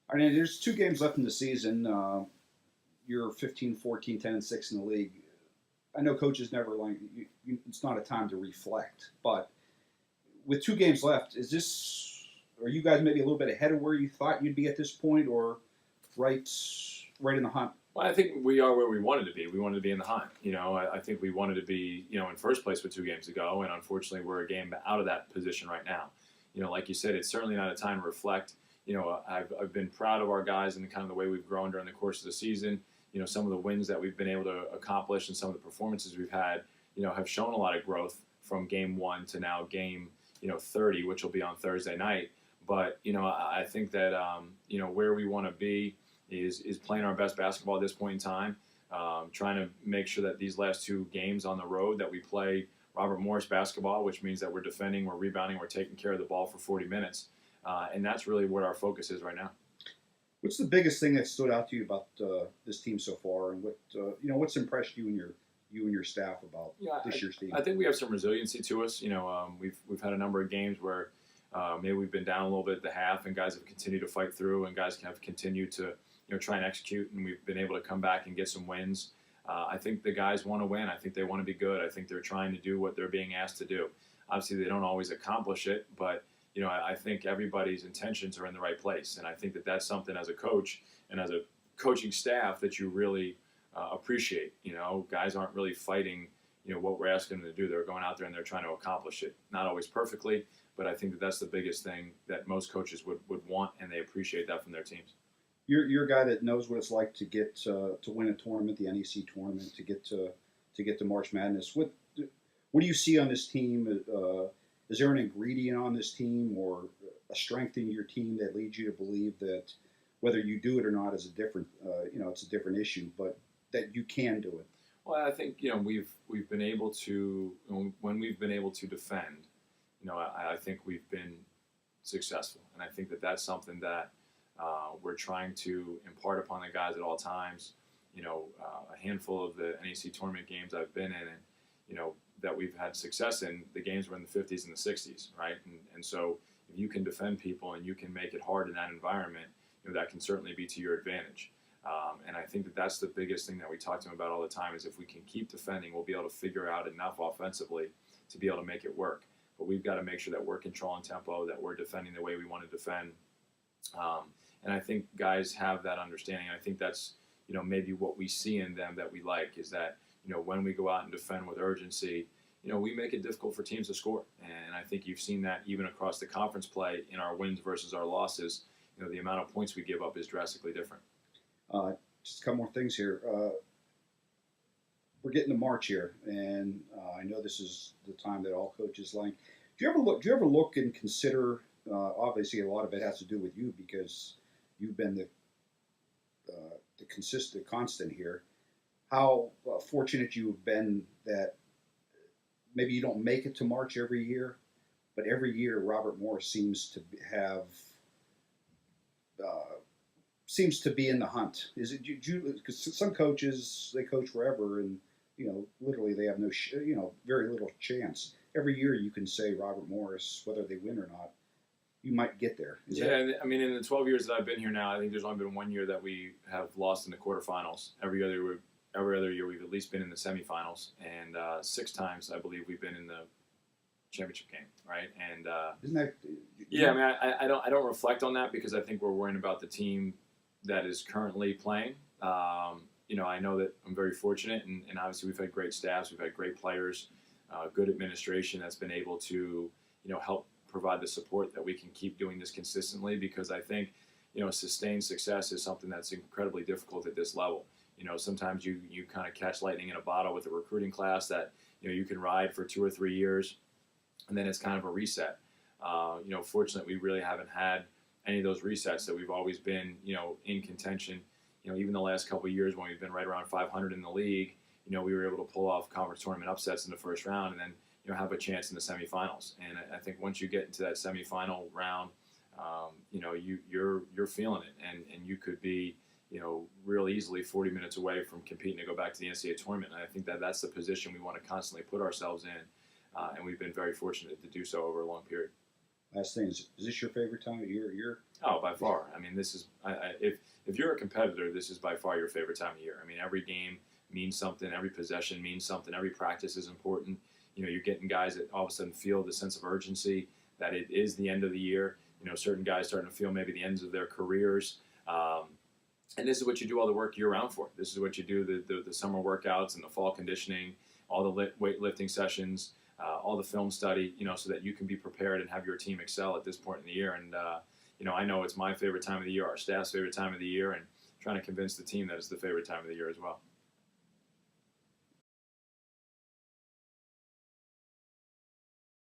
I mean, there's 2 games left in the season. You're 15, 14, 10, and 6 in the league. I know coaches never like it's not a time to reflect, but with 2 games left, are you guys maybe a little bit ahead of where you thought you'd be at this point, or right right in the hunt? Well, I think we are where we wanted to be. We wanted to be in the hunt. I think we wanted to be, in first place with 2 games to go, and unfortunately, we're a game out of that position right now. Like you said, it's certainly not a time to reflect. I've been proud of our guys and kind of the way we've grown during the course of the season. Some of the wins that we've been able to accomplish and some of the performances we've had, have shown a lot of growth from game 1 to now game, 30, which will be on Thursday night. But, I think that, where we want to be is playing our best basketball at this point in time, trying to make sure that these last 2 games on the road that we play Robert Morris basketball, which means that we're defending, we're rebounding, we're taking care of the ball for 40 minutes. And that's really what our focus is right now. What's the biggest thing that stood out to you about this team so far, and what's impressed you and your staff about this year's team? I think we have some resiliency to us. We've had a number of games where maybe we've been down a little bit at the half, and guys have continued to fight through, and guys have continued to try and execute, and we've been able to come back and get some wins. I think the guys want to win. I think they want to be good. I think they're trying to do what they're being asked to do. Obviously, they don't always accomplish it, but I think everybody's intentions are in the right place, and I think that that's something as a coach and as a coaching staff that you really appreciate. Guys aren't really fighting, what we're asking them to do. They're going out there and they're trying to accomplish it. Not always perfectly, but I think that that's the biggest thing that most coaches would want, and they appreciate that from their teams. You're a guy that knows what it's like to get to win a tournament, the NEC tournament, to get to March Madness. What do you see on this team? Is there an ingredient on this team or a strength in your team that leads you to believe that whether you do it or not is a different, it's a different issue, but that you can do it? Well, I think we've been able to, when we've been able to defend, I think we've been successful, and I think that that's something that we're trying to impart upon the guys at all times. A handful of the NEC tournament games I've been in, and that we've had success in, the games were in the 50s and the 60s, right? And so if you can defend people and you can make it hard in that environment, that can certainly be to your advantage. And I think that that's the biggest thing that we talk to them about all the time is if we can keep defending, we'll be able to figure out enough offensively to be able to make it work. But we've got to make sure that we're controlling tempo, that we're defending the way we want to defend. And I think guys have that understanding. I think that's, maybe what we see in them that we like is that, when we go out and defend with urgency, we make it difficult for teams to score. And I think you've seen that even across the conference play in our wins versus our losses. The amount of points we give up is drastically different. Just a couple more things here. We're getting to March here, and I know this is the time that all coaches like. Do you ever look and consider? Obviously, a lot of it has to do with you because you've been the constant here. How fortunate you have been that maybe you don't make it to March every year, but every year Robert Morris seems to be in the hunt. Is it you? Because some coaches, they coach forever, and literally they have no very little chance. Every year you can say Robert Morris, whether they win or not, you might get there. I mean, in the 12 years that I've been here now, I think there's only been 1 year that we have lost in the quarterfinals. Every other year we've at least been in the semifinals, and 6 times I believe we've been in the championship game, right? And isn't that? Yeah, I mean, I don't reflect on that because I think we're worrying about the team that is currently playing. I know that I'm very fortunate, and obviously we've had great staffs, we've had great players, good administration that's been able to help provide the support that we can keep doing this consistently, because I think sustained success is something that's incredibly difficult at this level. Sometimes you kind of catch lightning in a bottle with a recruiting class that you can ride for 2 or 3 years, and then it's kind of a reset. Fortunately, we really haven't had any of those resets. That we've always been in contention. Even the last couple of years when we've been right around 500 in the league, we were able to pull off conference tournament upsets in the first round, and then have a chance in the semifinals. And I think once you get into that semifinal round, you're feeling it, and you could be real easily 40 minutes away from competing to go back to the NCAA tournament. And I think that that's the position we want to constantly put ourselves in, and we've been very fortunate to do so over a long period. Last thing is this your favorite time of year? Oh, by far. I mean, this is if you're a competitor, this is by far your favorite time of year. I mean, every game means something. Every possession means something. Every practice is important. You know, you're getting guys that all of a sudden feel the sense of urgency that it is the end of the year. You know, certain guys starting to feel maybe the ends of their careers. And this is what you do all the work year round for. This is what you do the summer workouts and the fall conditioning, all the weightlifting sessions, all the film study, you know, so that you can be prepared and have your team excel at this point in the year. And, you know, I know it's my favorite time of the year, our staff's favorite time of the year, and trying to convince the team that it's the favorite time of the year as well.